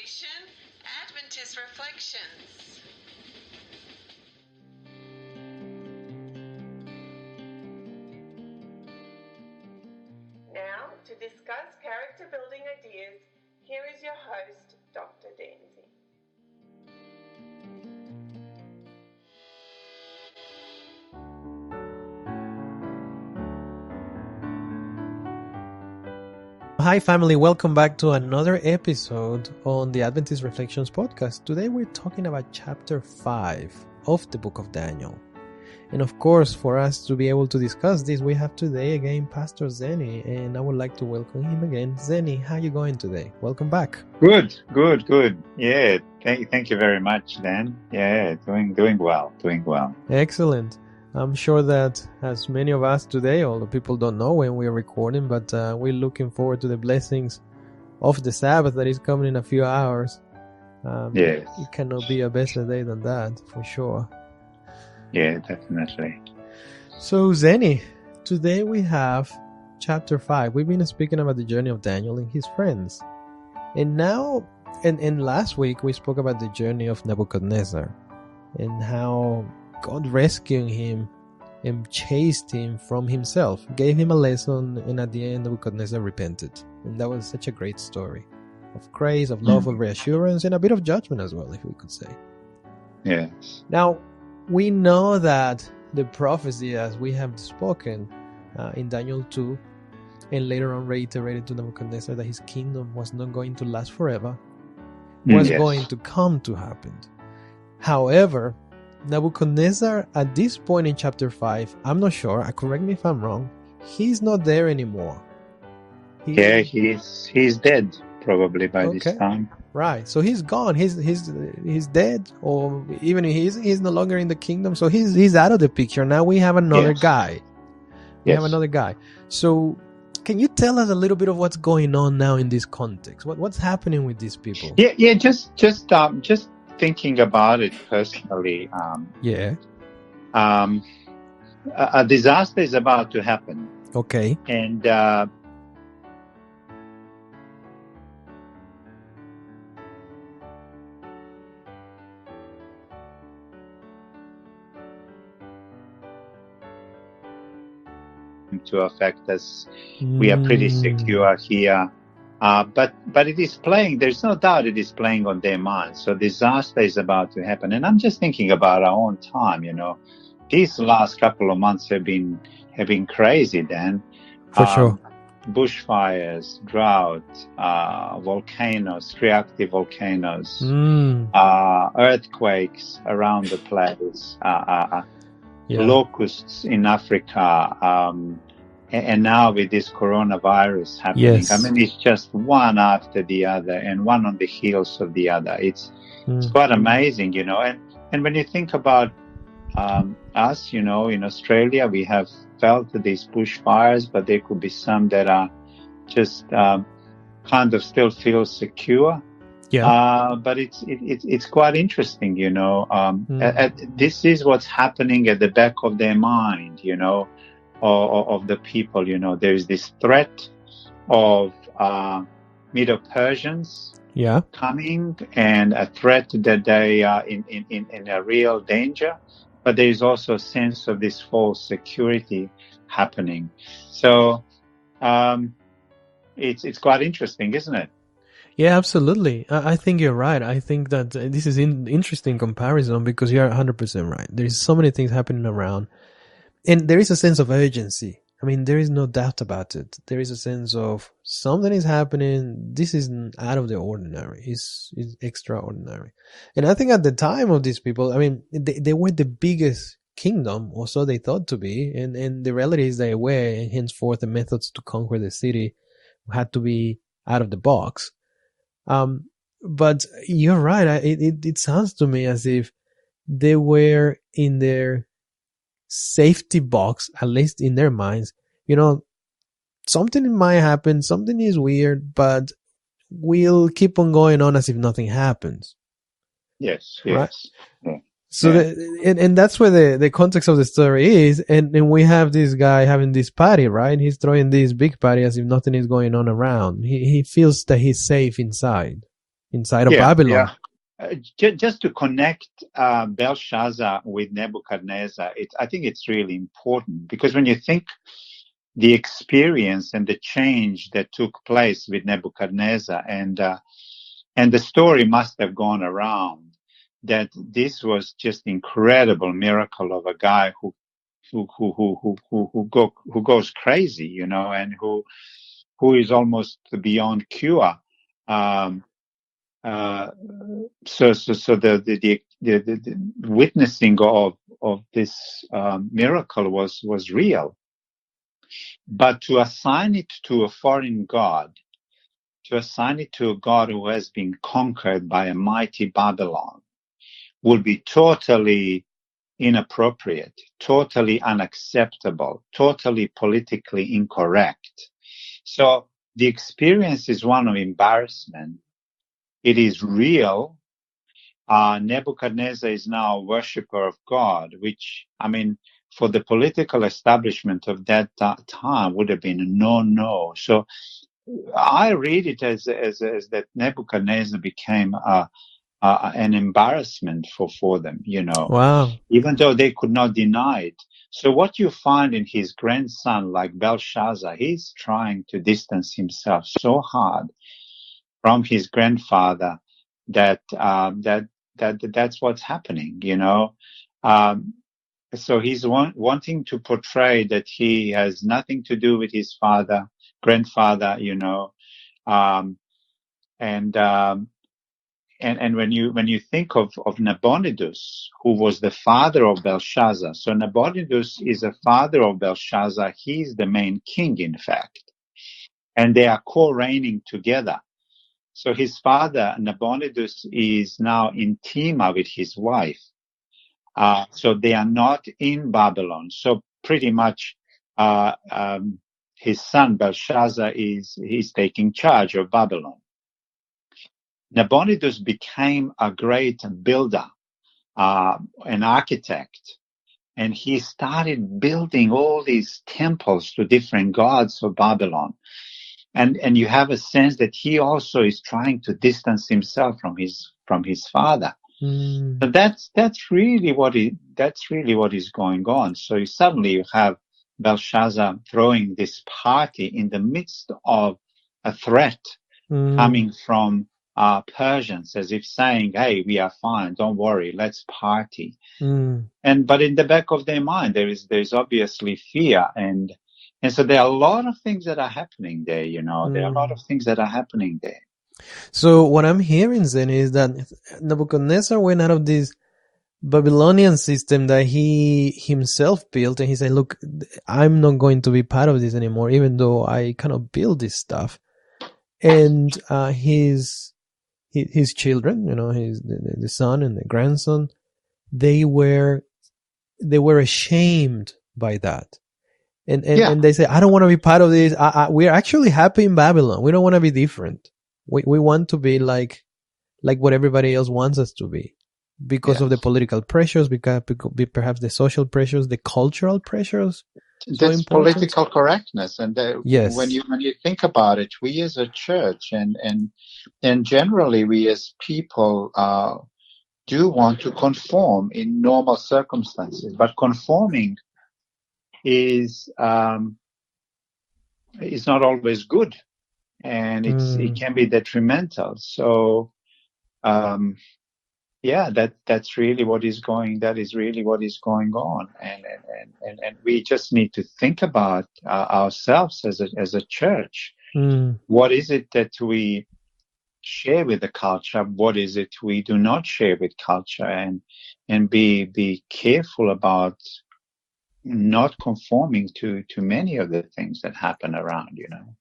Station, Adventist Reflections. Now, to discuss character building ideas, here is your host, Dr. Danzie. Hi family, welcome back to another episode on the Adventist Reflections podcast. Today we're talking about chapter 5 of the book of Daniel. And of course, for us to be able to discuss this, we have today again Pastor Zeny, and I would like to welcome him again. Zeny, how are you going today? Welcome back. Good. Yeah, thank you very much, Dan. Yeah, doing well. Excellent. I'm sure that as many of us today, although people don't know when we're recording, but we're looking forward to the blessings of the Sabbath that is coming in a few hours. Yes. It cannot be a better day than that, for sure. Yeah, definitely. So, Zeny, today we have chapter 5. We've been speaking about the journey of Daniel and his friends. And now, and last week, we spoke about the journey of Nebuchadnezzar and how God rescued him and chased him from himself, gave him a lesson, and at the end, Nebuchadnezzar repented. And that was such a great story of grace, of love, of reassurance, and a bit of judgment as well, if we could say. Yes. Now, we know that the prophecy, as we have spoken in Daniel 2, and later on reiterated to Nebuchadnezzar that his kingdom was not going to last forever, was going to come to happen. However, Nebuchadnezzar, at this point in chapter 5, I'm not sure, correct me if I'm wrong, he's not there anymore. He's dead probably by this time. Right, so he's gone. He's dead, or even he's no longer in the kingdom. So he's out of the picture. Now we have another guy. We have another guy. So can you tell us a little bit of what's going on now in this context? What's happening with these people? Yeah. Just thinking about it personally. A disaster is about to happen. Okay. And to affect us. We are pretty secure here. But it is playing, there's no doubt it is playing on their minds. So disaster is about to happen. And I'm just thinking about our own time, These last couple of months have been crazy, Dan. For sure. Bushfires, drought, volcanoes, 3 active volcanoes, earthquakes around the place, locusts in Africa, and now with this coronavirus happening, yes. I mean, it's just one after the other and one on the heels of the other. It's quite amazing, And when you think about us, in Australia, we have felt these bushfires, but there could be some that are just kind of still feel secure. Yeah. But it's quite interesting, this is what's happening at the back of their mind, of the people, there is this threat of Medo-Persians coming, and a threat that they are in a real danger, but there is also a sense of this false security happening. So it's quite interesting, isn't it? Yeah, absolutely. I think you're right. I think that this is an interesting comparison because you're 100% right. There's so many things happening around. And there is a sense of urgency. I mean, there is no doubt about it. There is a sense of something is happening. This is out of the ordinary. It's extraordinary. And I think at the time of these people, I mean, they were the biggest kingdom, or so they thought to be. And the reality is they were, and henceforth the methods to conquer the city had to be out of the box. But you're right. It sounds to me as if they were in their safety box, at least in their minds. Something might happen, something is weird, but we'll keep on going on as if nothing happens. Yes. Right? Yeah. So and that's where the context of the story is, and we have this guy having this party, right? He's throwing this big party as if nothing is going on around. He feels that he's safe inside. inside of Babylon. Just to connect Belshazzar with Nebuchadnezzar, I think it's really important, because when you think the experience and the change that took place with Nebuchadnezzar, and the story must have gone around that this was just incredible miracle of a guy who goes crazy, you know, and who is almost beyond cure. So the witnessing of this miracle was real, but to assign it to a foreign god, to assign it to a god who has been conquered by a mighty Babylon, would be totally inappropriate, totally unacceptable, totally politically incorrect. So the experience is one of embarrassment. It is real. Nebuchadnezzar is now a worshipper of God, which, I mean, for the political establishment of that time would have been a no-no. So I read it as that Nebuchadnezzar became an embarrassment for them, you know. Wow. Even though they could not deny it. So what you find in his grandson, like Belshazzar, he's trying to distance himself so hard from his grandfather that that's what's happening, you know. So he's wanting to portray that he has nothing to do with his grandfather, you know. And when you think of Nabonidus, who was the father of Belshazzar, so Nabonidus is a father of Belshazzar. He's the main king, in fact, and they are co-reigning together. So his father Nabonidus is now intima with his wife. So they are not in Babylon. So pretty much his son Belshazzar he's taking charge of Babylon. Nabonidus became a great builder, an architect, and he started building all these temples to different gods of Babylon. And you have a sense that he also is trying to distance himself from his father. But that's really what is going on. So suddenly you have Belshazzar throwing this party in the midst of a threat coming from Persians, as if saying, "Hey, we are fine. Don't worry. Let's party." But in the back of their mind, there's obviously fear, and so there are a lot of things that are happening there. You know, there are a lot of things that are happening there. So what I'm hearing, Zeny, is that Nebuchadnezzar went out of this Babylonian system that he himself built, and he said, "Look, I'm not going to be part of this anymore, even though I cannot build this stuff." And his children, you know, the son and the grandson, they were ashamed by that, and they say, "I don't want to be part of this. We're actually happy in Babylon. We don't want to be different. We want to be like what everybody else wants us to be, because of the political pressures, because perhaps the social pressures, the cultural pressures." This political correctness, and yes. when you think about it, we as a church and generally we as people do want to conform in normal circumstances, but conforming is not always good, and it can be detrimental. So that's really what is going. That is really what is going on, and we just need to think about ourselves as a church. What is it that we share with the culture? What is it we do not share with culture? And be careful about not conforming to many of the things that happen around, you know.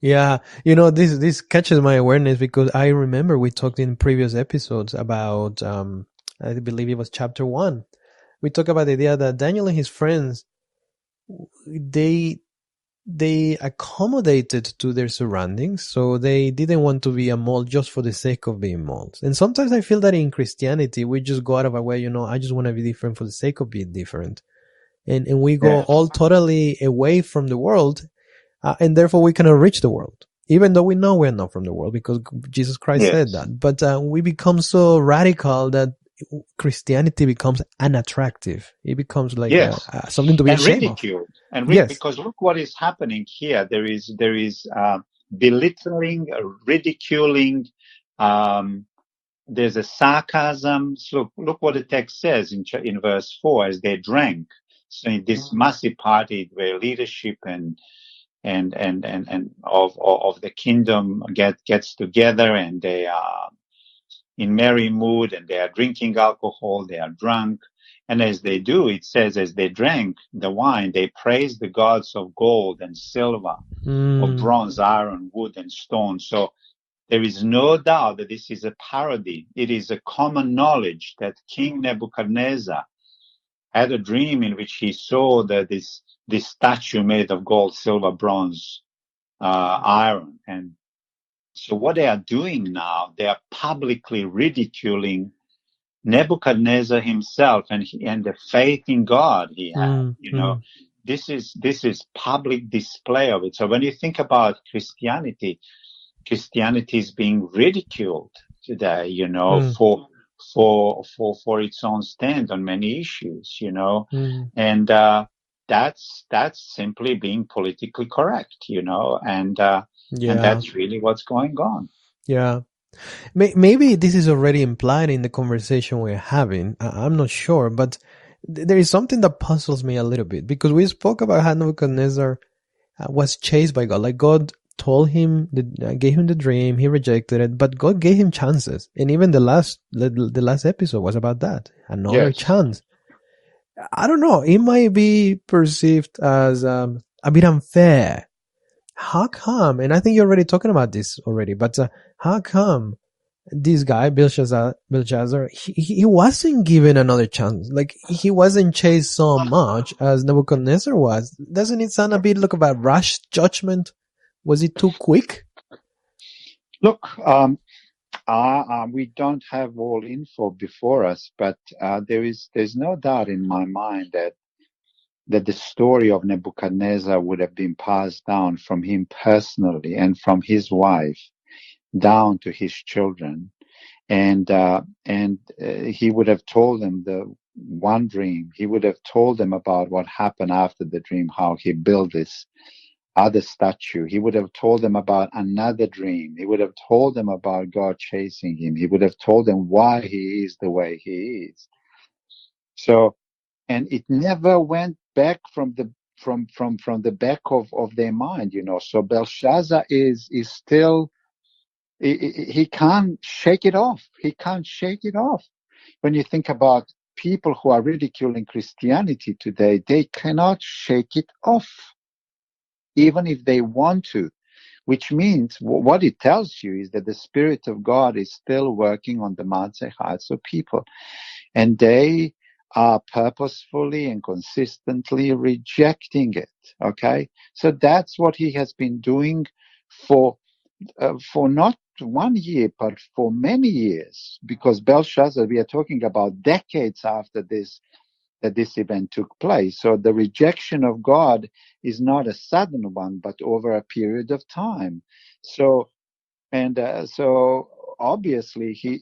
Yeah, you know, this catches my awareness because I remember we talked in previous episodes about, I believe it was chapter 1. We talked about the idea that Daniel and his friends, they accommodated to their surroundings, so they didn't want to be a mole just for the sake of being moles. And sometimes I feel that in Christianity, we just go out of our way, you know, I just want to be different for the sake of being different. And we go all totally away from the world, and therefore we cannot reach the world. even though we know we're not from the world because Jesus Christ said that. But we become so radical that Christianity becomes unattractive. It becomes like something to be ashamed ridiculed. of. Because look what is happening here. There is belittling, ridiculing. There's a sarcasm. So look what the text says in verse 4: as they drank. So in this massive party where leadership and of the kingdom gets together, and they are in merry mood, and they are drinking alcohol, they are drunk. And as they do, it says, as they drank the wine, they praised the gods of gold and silver, of bronze, iron, wood, and stone. So there is no doubt that this is a parody. It is a common knowledge that King Nebuchadnezzar had a dream in which he saw that this statue made of gold, silver, bronze, iron. And so what they are doing now, they are publicly ridiculing Nebuchadnezzar himself and the faith in God he had. This is public display of it. So when you think about Christianity is being ridiculed today, for its own stand on many issues, and that's simply being politically correct, and that's really what's going on. Yeah. Maybe this is already implied in the conversation we're having. I'm not sure, but there is something that puzzles me a little bit, because we spoke about how Nebuchadnezzar was chased by God. Like God told him, gave him the dream, he rejected it, but God gave him chances. And even the last episode was about that. Another chance. I don't know. It might be perceived as a bit unfair. How come? And I think you're already talking about this already, but how come this guy, Belshazzar, he wasn't given another chance? Like, he wasn't chased so much as Nebuchadnezzar was. Doesn't it sound a bit like about rash judgment? Was it too quick? Look, we don't have all info before us, but there's no doubt in my mind that the story of Nebuchadnezzar would have been passed down from him personally and from his wife down to his children. And he would have told them the one dream. He would have told them about what happened after the dream, how he built this other statue. He would have told them about another dream. He would have told them about God chasing him. He would have told them why he is the way he is. So, and it never went back from the back of their mind, So Belshazzar is still, he can't shake it off. He can't shake it off. When you think about people who are ridiculing Christianity today, they cannot shake it off, even if they want to, which means what it tells you is that the Spirit of God is still working on the minds and hearts of people, and they are purposefully and consistently rejecting it. Okay, so that's what he has been doing for not 1 year, but for many years, because Belshazzar, we are talking about decades after this, that this event took place. So the rejection of God is not a sudden one, but over a period of time. So obviously he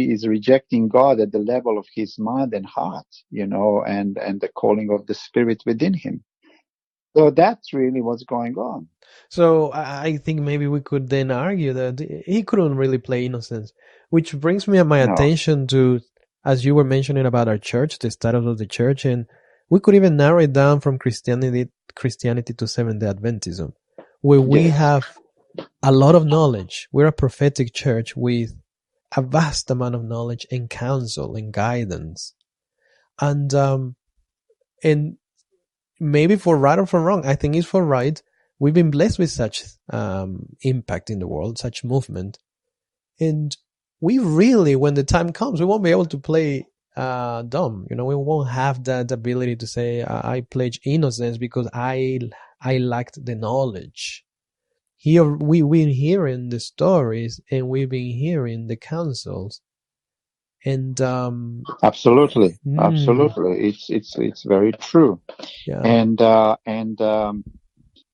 is rejecting God at the level of his mind and heart, and the calling of the Spirit within him. So that's really what's going on. So I think maybe we could then argue that he couldn't really play innocence, which brings me my attention to, as you were mentioning about our church, the status of the church, and we could even narrow it down from Christianity to Seventh-day Adventism, where we have a lot of knowledge. We're a prophetic church with a vast amount of knowledge and counsel and guidance, and maybe for right or for wrong, I think it's for right. We've been blessed with such impact in the world, such movement. And we really, when the time comes, we won't be able to play dumb. We won't have that ability to say, I pledge innocence because I lacked the knowledge. Here, we've been hearing the stories and we've been hearing the counsels. And absolutely. It's very true. Yeah. And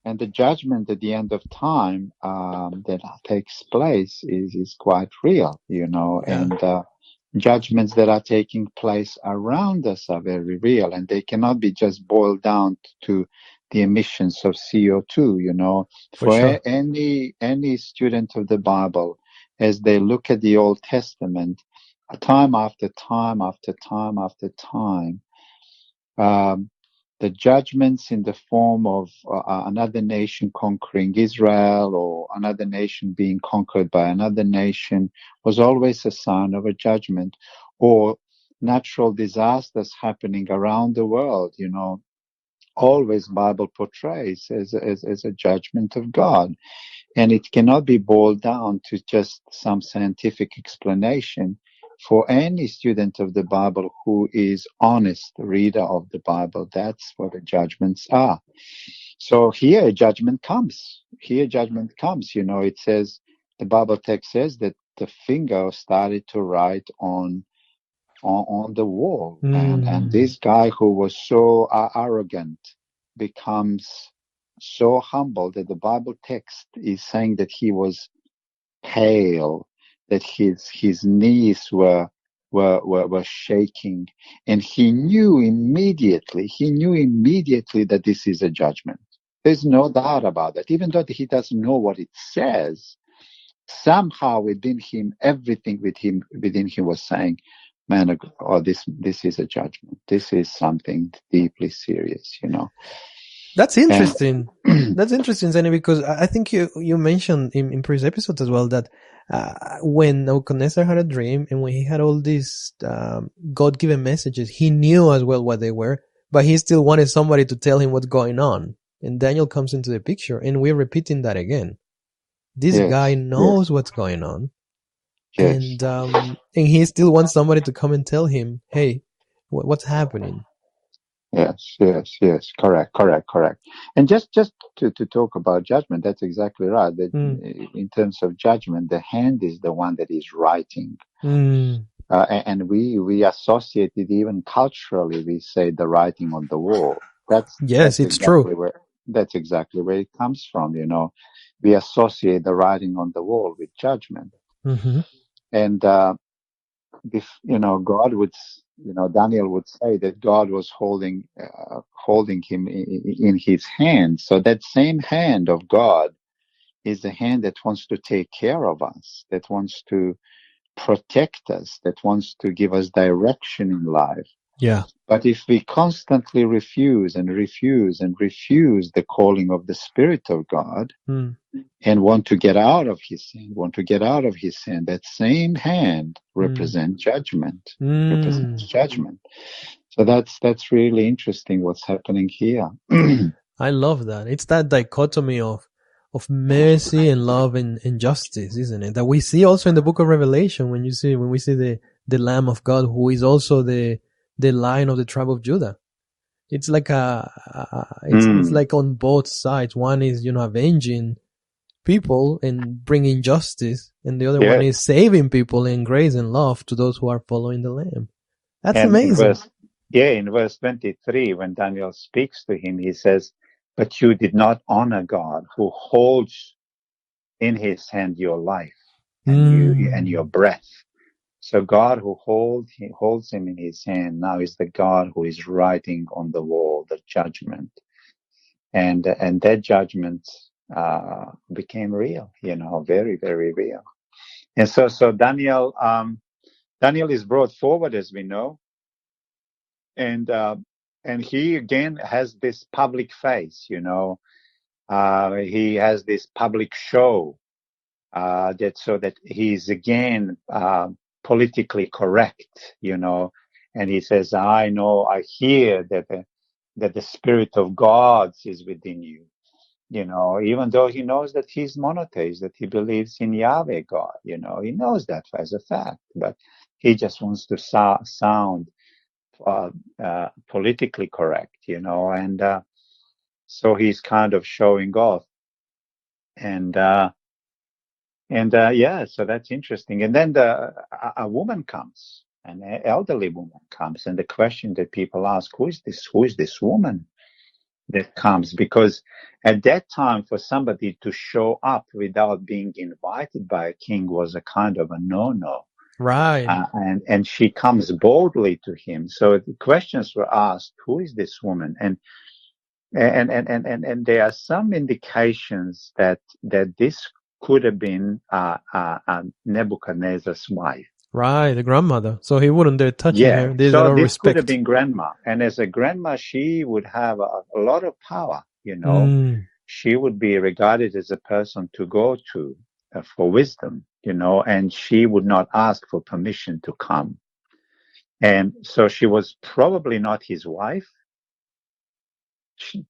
And the judgment at the end of time that takes place is quite real, and judgments that are taking place around us are very real, and they cannot be just boiled down to the emissions of CO2. For For sure. any student of the Bible, as they look at the Old Testament, time after time after time after time, the judgments in the form of another nation conquering Israel or another nation being conquered by another nation was always a sign of a judgment, or natural disasters happening around the world, always Bible portrays as a judgment of God. And it cannot be boiled down to just some scientific explanation. For any student of the Bible who is honest reader of the Bible, that's what the judgments are. So here judgment comes. It says, the Bible text says that the finger started to write on the wall. And this guy who was so arrogant becomes so humble that the Bible text is saying that he was pale, that his knees were shaking, and he knew immediately that this is a judgment. There's no doubt about that. Even though he doesn't know what it says, somehow within him, everything within him was saying, man, this is a judgment. This is something deeply serious, That's interesting. That's interesting, Zeny, because I think you mentioned in previous episodes as well that when Nebuchadnezzar had a dream and when he had all these God-given messages, he knew as well what they were, but he still wanted somebody to tell him what's going on. And Daniel comes into the picture, and we're repeating that again. This guy knows what's going on, and he still wants somebody to come and tell him, "Hey, what's happening?" Yes. Correct. And just to talk about judgment, that's exactly right. That in terms of judgment, the hand is the one that is writing. And we associate it even culturally. We say the writing on the wall. That's it's exactly true. That's exactly where it comes from. We associate the writing on the wall with judgment. And God would, Daniel would say that God was holding him in his hand. So that same hand of God is the hand that wants to take care of us, that wants to protect us, that wants to give us direction in life. Yeah. But if we constantly refuse the calling of the Spirit of God and want to get out of his hand, that same hand represents judgment. So that's really interesting what's happening here. I love that. It's that dichotomy of mercy and love and justice, isn't it? That we see also in the book of Revelation when we see the Lamb of God, who is also the Lion of the tribe of Judah. It's like it's like on both sides. One is, avenging people and bringing justice, and the other one is saving people in grace and love to those who are following the Lamb. That's amazing. In verse 23, when Daniel speaks to him, he says, "But you did not honor God, who holds in his hand your life and your breath." So God who holds him in his hand now is the God who is writing on the wall the judgment. And that judgment became real, very, very real. And so Daniel is brought forward, as we know, and he again has this public face, he has this public show that he's again politically correct, and he says, I hear that the Spirit of God is within you. Even though he knows that he's monotheist, that he believes in Yahweh God, he knows that as a fact, but he just wants to sound politically correct, and so he's kind of showing off, and so that's interesting. And then a woman comes, an elderly woman comes, and the question that people ask, who is this woman? that comes, because at that time, for somebody to show up without being invited by a king was a kind of a no-no. Right. And she comes boldly to him. So the questions were asked, who is this woman? And there are some indications that this could have been Nebuchadnezzar's wife. Right, the grandmother. So he wouldn't dare touching her. There's so no this could have respect. been grandma. And as a grandma, she would have a lot of power, She would be regarded as a person to go to for wisdom, and she would not ask for permission to come. And so she was probably not his wife.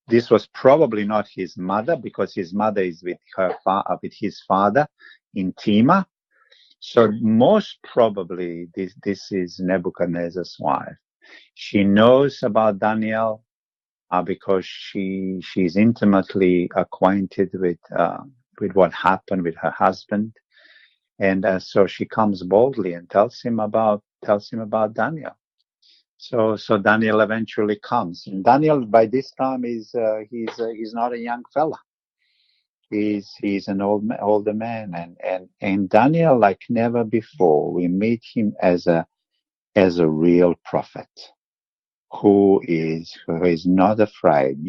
This was probably not his mother, because his mother is with his father in Tema. So most probably this is Nebuchadnezzar's wife. She knows about Daniel because she's intimately acquainted with what happened with her husband, and so she comes boldly and tells him about Daniel. So Daniel eventually comes, and Daniel by this time he's not a young fella. He's an older man, and Daniel, like never before, we meet him as a real prophet who is not afraid.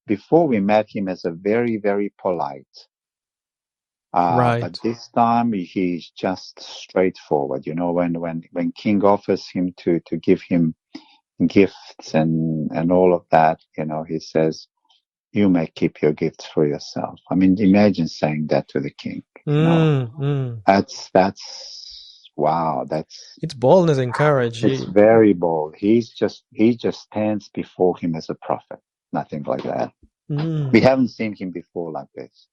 Before we met him as a very, very polite. Right. But this time he's just straightforward. When King offers him to give him gifts and all of that, he says, you may keep your gifts for yourself. I mean, imagine saying that to the king. That's wow. It's boldness and courage. It's very bold. He just stands before him as a prophet. Nothing like that. We haven't seen him before like this.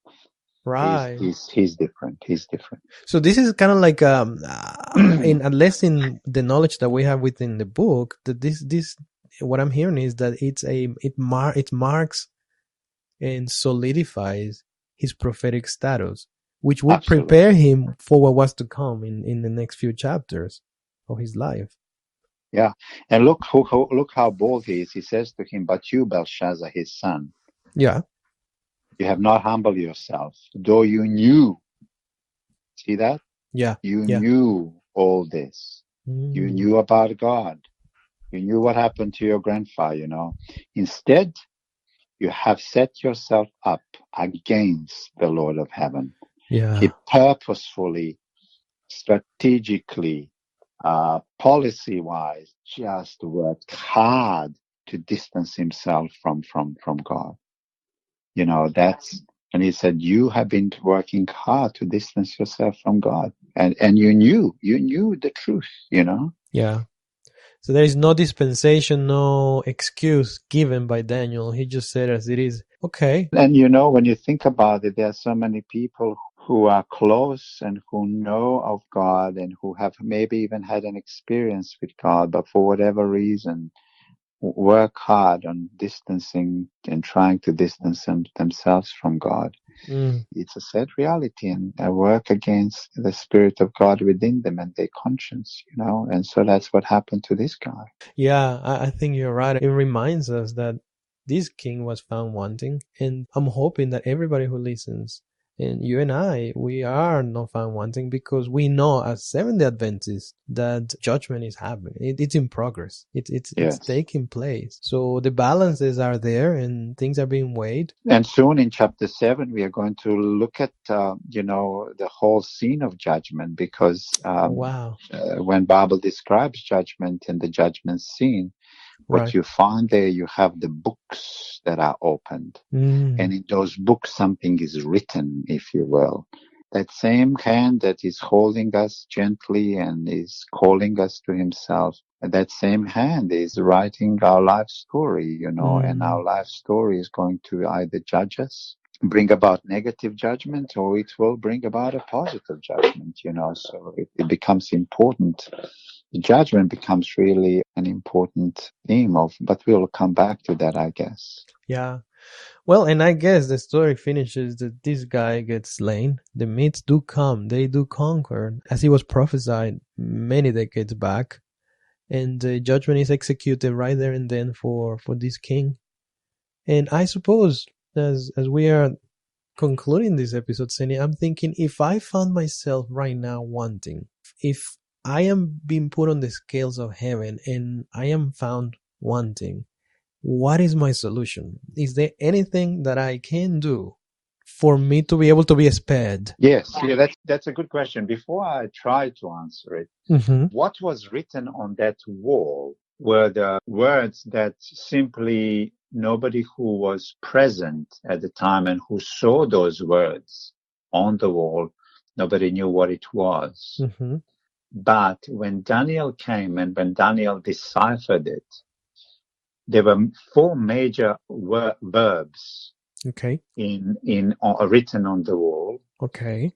Right. He's different. He's different. So this is kind of like at least in the knowledge that we have within the book, that this what I'm hearing is that it marks and solidifies his prophetic status, which would prepare him for what was to come in the next few chapters of his life. Yeah, and look how bold he is. He says to him, "But you, Belshazzar, his son, you have not humbled yourself, though you knew." See that? Yeah. You knew all this. You knew about God. You knew what happened to your grandfather. Instead, you have set yourself up against the Lord of heaven. Yeah. He purposefully, strategically, policy-wise, just worked hard to distance himself from God. And he said, you have been working hard to distance yourself from God. And you knew the truth, Yeah. So there is no dispensation, no excuse given by Daniel. He just said as it is. Okay. And when you think about it, there are so many people who are close and who know of God and who have maybe even had an experience with God, but for whatever reason, work hard on distancing and trying to distance themselves from God. It's a sad reality, and I work against the Spirit of God within them and their conscience, and so that's what happened to this guy. Yeah, I think you're right. It reminds us that this king was found wanting, and I'm hoping that everybody who listens, and you and I, we are not found wanting, because we know as Seventh-day Adventists that judgment is happening. It's in progress. It's taking place. So the balances are there and things are being weighed. And soon in chapter 7, we are going to look at, the whole scene of judgment, because when Bible describes judgment and the judgment scene, what you find there, you have the books that are opened. And in those books, something is written, if you will. That same hand that is holding us gently and is calling us to himself, that same hand is writing our life story, and our life story is going to either judge us, bring about negative judgment, or it will bring about a positive judgment, so it becomes important. Judgment becomes really an important theme but we'll come back to that, I guess. Yeah. Well, and I guess the story finishes that this guy gets slain. The Medes do come. They do conquer, as he was prophesied many decades back. And the judgment is executed right there and then for this king. And I suppose, as we are concluding this episode, Zeny, I'm thinking, if I found myself right now wanting, if I am being put on the scales of heaven and I am found wanting, what is my solution? Is there anything that I can do for me to be able to be spared? Yes, that's a good question. Before I try to answer it, what was written on that wall were the words that simply nobody who was present at the time and who saw those words on the wall, nobody knew what it was. But when Daniel came and when Daniel deciphered it, there were 4 major verbs written on the wall. Okay.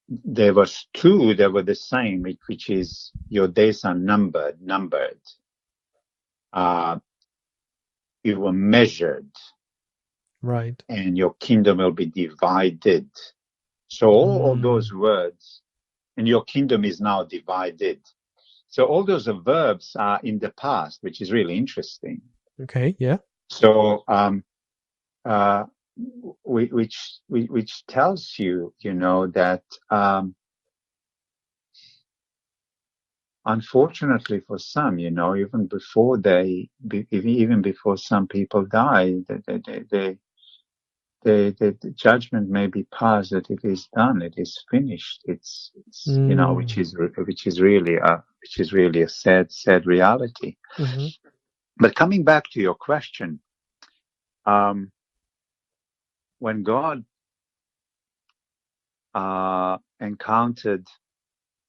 There was 2 that were the same, which is your days are numbered. You were measured. Right. And your kingdom will be divided. So all of those words, and your kingdom is now divided. So all those verbs are in the past, which is really interesting. Okay, yeah. So, which tells you, that, unfortunately for some, even before even before some people die, the judgment may be passed that it is done, it is finished. It's which is really a sad reality. But coming back to your question, when God encountered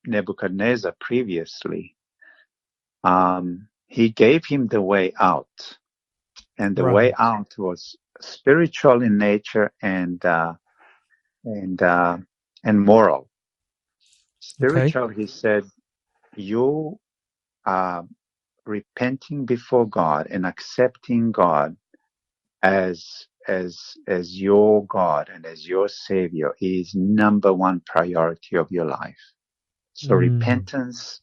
Nebuchadnezzar previously, he gave him the way out, and the way out was spiritual in nature and moral. Spiritual, he said, you are repenting before God and accepting God as your God and as your Savior is number 1 priority of your life. So repentance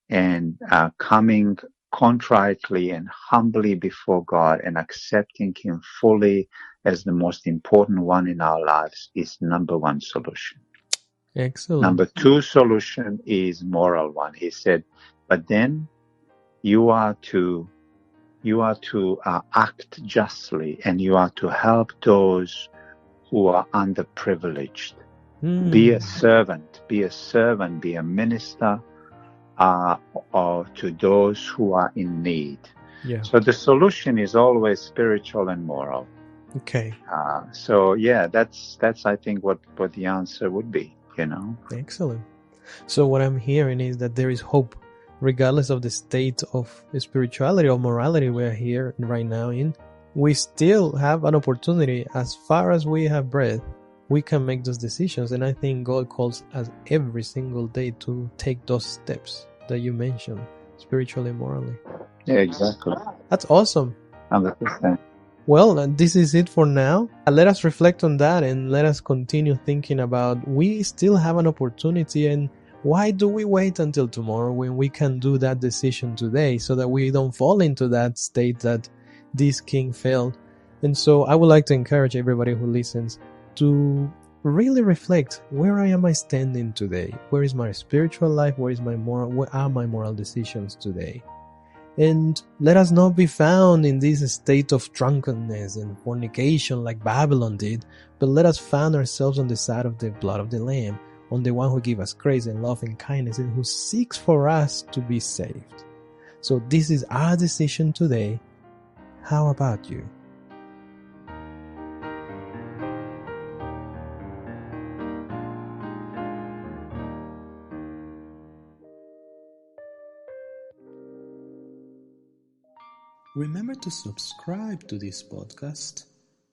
and coming contritely and humbly before God and accepting Him fully as the most important one in our lives is number 1 solution. Excellent. Number 2 solution is moral one. He said, but then you are to act justly, and you are to help those who are underprivileged. Be a servant, be a minister to those who are in need. Yeah. So the solution is always spiritual and moral. Okay. That's I think what the answer would be, Excellent. So what I'm hearing is that there is hope, regardless of the state of spirituality or morality we're here right now in. We still have an opportunity. As far as we have breath, we can make those decisions. And I think God calls us every single day to take those steps that you mentioned, spiritually and morally. Yeah, exactly. That's awesome. 100%. Well, this is it for now. Let us reflect on that and let us continue thinking about we still have an opportunity, and why do we wait until tomorrow when we can do that decision today so that we don't fall into that state that this king failed? And so I would like to encourage everybody who listens to really reflect, where am I standing today? Where is my spiritual life? Where are my moral decisions today? And let us not be found in this state of drunkenness and fornication like Babylon did, but let us find ourselves on the side of the blood of the Lamb, on the one who gives us grace and love and kindness and who seeks for us to be saved. So this is our decision today. How about you? Remember to subscribe to this podcast,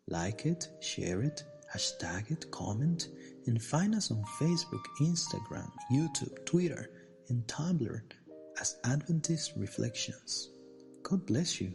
like it, share it, hashtag it, comment, and find us on Facebook, Instagram, YouTube, Twitter, and Tumblr as Adventist Reflections. God bless you.